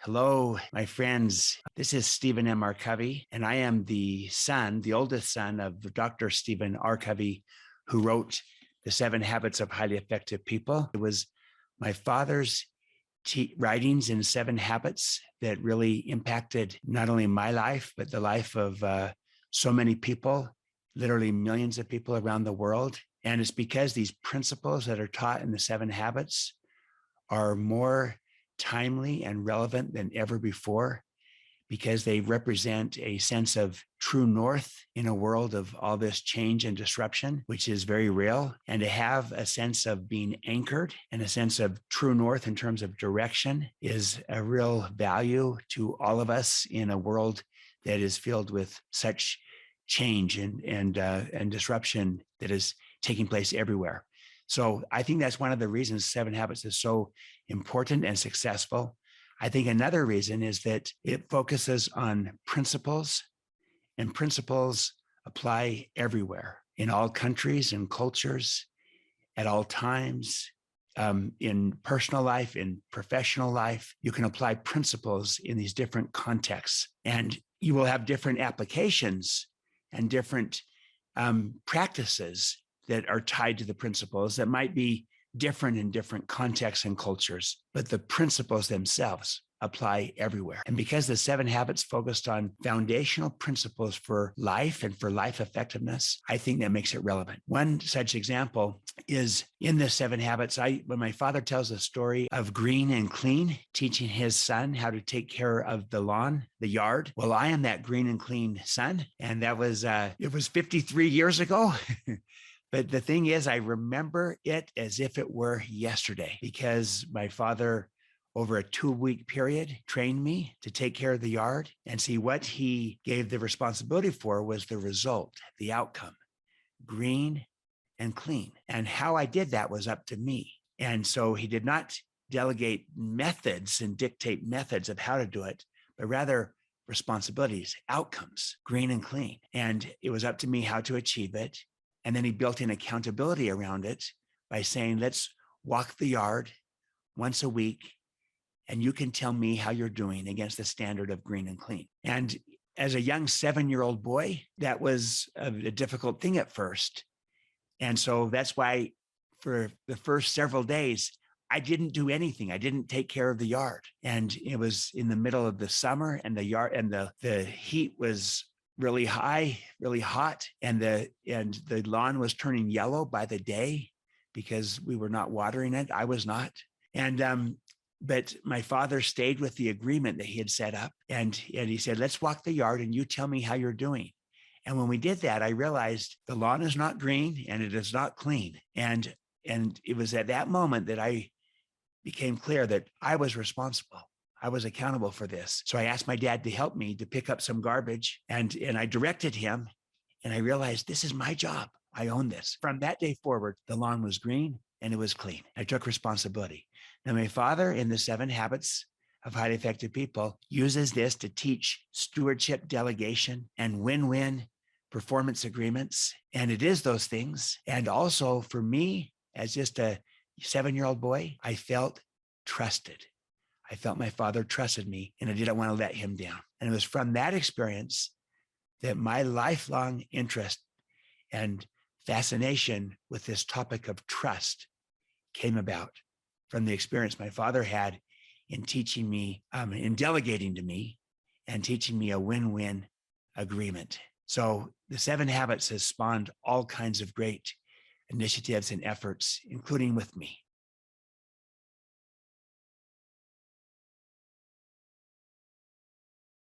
Hello, my friends. This is Stephen M. Covey, and I am the oldest son of Dr. Stephen R. Covey, who wrote The 7 Habits of Highly Effective People. It was my father's writings in 7 Habits that really impacted not only my life, but the life of so many people, literally millions of people around the world. And it's because these principles that are taught in the 7 Habits are more timely and relevant than ever before, because they represent a sense of true north in a world of all this change and disruption, which is very real. And to have a sense of being anchored and a sense of true north in terms of direction is a real value to all of us in a world that is filled with such change and disruption that is taking place everywhere. So I think that's one of the reasons 7 Habits is so important and successful. I think another reason is that it focuses on principles, and principles apply everywhere, in all countries and cultures, at all times, in personal life, in professional life. You can apply principles in these different contexts, and you will have different applications and different practices that are tied to the principles that might be different in different contexts and cultures, but the principles themselves apply everywhere. And because the 7 Habits focused on foundational principles for life and for life effectiveness, I think that makes it relevant. One such example is in the 7 Habits, when my father tells a story of green and clean, teaching his son how to take care of the lawn, the yard. Well, I am that green and clean son. And that was, it was 53 years ago. But the thing is, I remember it as if it were yesterday, because my father, over a 2-week period, trained me to take care of the yard. And see, what he gave the responsibility for was the result, the outcome, green and clean. And how I did that was up to me. And so he did not delegate methods and dictate methods of how to do it, but rather responsibilities, outcomes, green and clean. And it was up to me how to achieve it. And then he built in accountability around it by saying, let's walk the yard once a week, and you can tell me how you're doing against the standard of green and clean. And as a young 7-year-old boy, that was a difficult thing at first. And so that's why for the first several days, I didn't do anything. I didn't take care of the yard. And it was in the middle of the summer, and the yard and the heat was really high, really hot. And the lawn was turning yellow by the day because we were not watering it. I was not. And, but my father stayed with the agreement that he had set up. And he said, let's walk the yard and you tell me how you're doing. And when we did that, I realized the lawn is not green and it is not clean. And it was at that moment that I became clear that I was responsible. I was accountable for this. So I asked my dad to help me to pick up some garbage, and I directed him, and I realized this is my job. I own this. From that day forward, the lawn was green and it was clean. I took responsibility. Now, my father in the 7 Habits of Highly Effective People uses this to teach stewardship, delegation, and win-win performance agreements. And it is those things. And also for me, as just a 7-year-old boy, I felt trusted. I felt my father trusted me, and I didn't want to let him down. And it was from that experience that my lifelong interest and fascination with this topic of trust came about, from the experience my father had in teaching me, in delegating to me and teaching me a win-win agreement. So the 7 Habits has spawned all kinds of great initiatives and efforts, including with me.